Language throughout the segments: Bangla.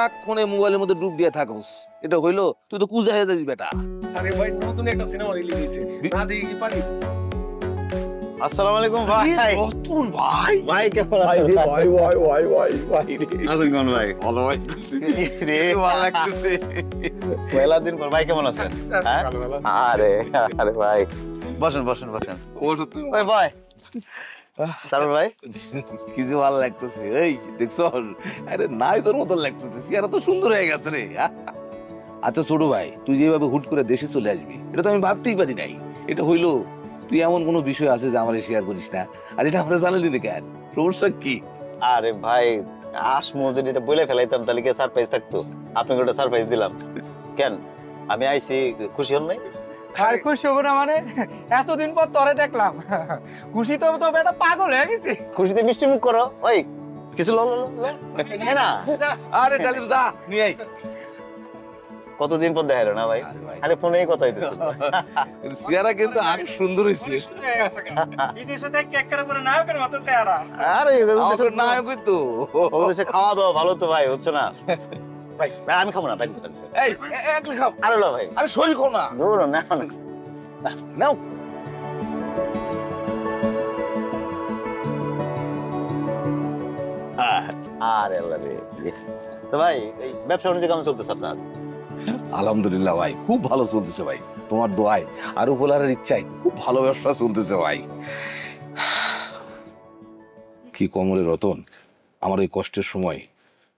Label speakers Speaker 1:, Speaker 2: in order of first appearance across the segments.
Speaker 1: সারাক্ষণে মোবাইলের মধ্যে ডুব দিয়ে থাকোস, এটা হইলো? তুই তো কুজা হয়ে যাবি বেটা।
Speaker 2: আরে ভাই নতুন একটা সিনেমা রিলিজ হয়েছে, না দেখি কি পারি?
Speaker 3: আসসালামু আলাইকুম ভাই।
Speaker 1: নতুন ভাই?
Speaker 3: ভাই কেমন আছেন? আছেন কোন ভাই?
Speaker 1: ভালো ভাই,
Speaker 3: রে
Speaker 1: ভালো লাগতেছে।
Speaker 3: মেলা দিন পর ভাই কেমন আছেন? হ্যাঁ? আরে আরে ভাই বসেন বসেন বসেন। ওই ভাই তারপর ভাই
Speaker 1: কি যে ভালো লাগতেছে, এই দেখছো? আরে নাই তোর মতন লাগতেছে, সিয়ারা তো সুন্দর হয়ে গেছে রে। আচ্ছা ছোট ভাই, তুই যেভাবে হুট করে দেশে চলে আসবি, এটা তো আমি ভাবতেই পারি নাই। এটা হইলো তুই এমন কোনো বিষয় আছে যে আমার শেয়ার করিস না, আর এটা আমরা জানালি না কেন? সমস্যা কি?
Speaker 3: আরে ভাই আসমো যদি এটা বলে ফেলাইতাম তাহলে কি সারপ্রাইজ থাকতো? আপনাকে ওটা সারপ্রাইজ দিলাম কেন? আমি আইছি, খুশি হন নাই?
Speaker 4: আর খুশি হবো না মানে? এতদিন পর তরে দেখলাম, খুশি তো তো বেটা পাগল হয়ে গেছি।
Speaker 3: খুশিতে মিষ্টি মুখ করো। ওই কিছু লো লো লো না।
Speaker 1: আরে ডালিম যা নিয়ে আই।
Speaker 3: কতদিন পর দেখা হলো না ভাই, খালি ফোনেই কথা হইতেছে।
Speaker 1: সিয়ারা কিন্তু আরো সুন্দর হয়েছে।
Speaker 4: বিদেশে থেকে একের পরে নায়কের মতো চেহারা।
Speaker 3: আরে
Speaker 1: আমাদের নায়কই তো।
Speaker 3: ওদেশে খাওয়া দাওয়া ভালো তো ভাই, হচ্ছে না? ভাই আমি খাবো না ভাই।
Speaker 1: এই একটা খাও।
Speaker 3: আরে লো ভাই,
Speaker 1: আরে শরীর খাও না।
Speaker 3: দূর না
Speaker 1: নাও।
Speaker 3: আরে আল্লাহ রে। তো ভাই এই ব্যবসা বাণিজ্য কেমন চলতেছে আপনার?
Speaker 1: আলহামদুলিল্লাহ ভাই, খুব ভালো চলতেছে ভাই, তোমার দোয়ায় আর উপলারের ইচ্ছায় খুব ভালো ব্যবসা চলতেছে ভাই। কি কমরে রতন, আমার এই কষ্টের সময়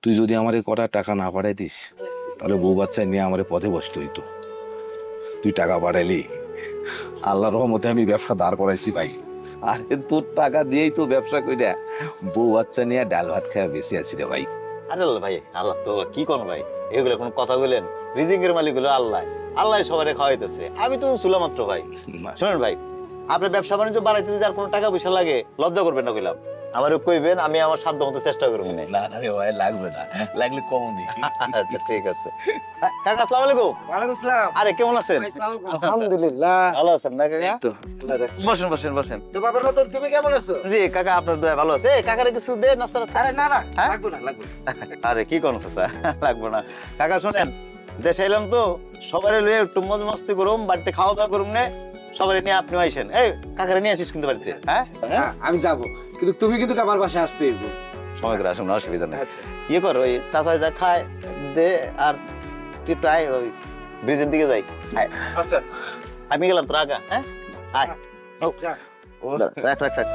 Speaker 1: তুই যদি আমার এই কটা টাকা না পাঠাই দিস, তাহলে বউ বাচ্চায় নিয়ে আমার পথে বসতে হইতো। তুই টাকা পাঠাইলি, আল্লাহর রহমতে আমি ব্যবসা দাঁড় করাইছি ভাই। আরে তোর টাকা দিয়েই তো ব্যবসা কইরা বউ বাচ্চা নিয়ে ডাল ভাত খাওয়া বেশি আছি রে ভাই।
Speaker 3: আরে আল্লাহ ভাই, আল্লাহ তো কি কোন ভাই, এগুলো কোন কথা বললেন? রিজিকের মালিক হলো আল্লাহ, আল্লাহ সবারে খাওয়াইতেছে, আমি তো ছিল মাত্র ভাই। শুনেন ভাই, আপনার ব্যবসা বাণিজ্য বাড়াইতে যদি আর কোনো টাকা পয়সা লাগে লজ্জা করবেন না কইলাম, আমারও কইবেন, আমি আমার সাধ্য মতো চেষ্টা করবো।
Speaker 1: না না রে ভাই, লাগবে না, লাগলে কমনি।
Speaker 3: আচ্ছা ঠিক আছে। কাকা আসসালামু আলাইকুম।
Speaker 4: ওয়ালাইকুম আসসালাম।
Speaker 3: আরে কেমন আছেন?
Speaker 4: আলহামদুলিল্লাহ।
Speaker 3: ভালো আছেন না কাকা?
Speaker 1: তো
Speaker 3: বসেন বসেন বসেন।
Speaker 4: তো বাবার রতন তুমি কেমন আছো?
Speaker 3: জি কাকা আপনার দয়া ভালো আছে। কাকারে কিছু দে নাস্তা টাস্তা?
Speaker 4: আরে না না,
Speaker 3: হ্যাঁ?
Speaker 4: লাগবে না লাগবে না।
Speaker 3: আরে কি কোন চাচা, লাগবো না। কাকা শুনেন, দেশে এলাম তো সবারে লয়ে একটু মজ মস্তি করুম, বাড়িতে খাওয়া দাওয়া করুম নে, সবারে নিয়ে আপনি আইসেন। এই কাকারে নিয়ে আসিস কিন্তু বাড়িতে। হ্যাঁ
Speaker 4: হ্যাঁ, আমি যাব, কিন্তু তুমি কিন্তু আমার বাসায় আসতে হইব।
Speaker 3: সময় করে আসুন, অসুবিধা নেই।
Speaker 4: আচ্ছা।
Speaker 3: ইয়ে কর, ওই চাচা যা খায় দে, আর তুই ট্রাই ওই ব্রিজের দিকে যাই। আয়,
Speaker 4: আচ্ছা
Speaker 3: আমি গেলাম তোর আগা। হ্যাঁ আয়। ও,
Speaker 4: যা।
Speaker 3: রাখ রাখ রাখ।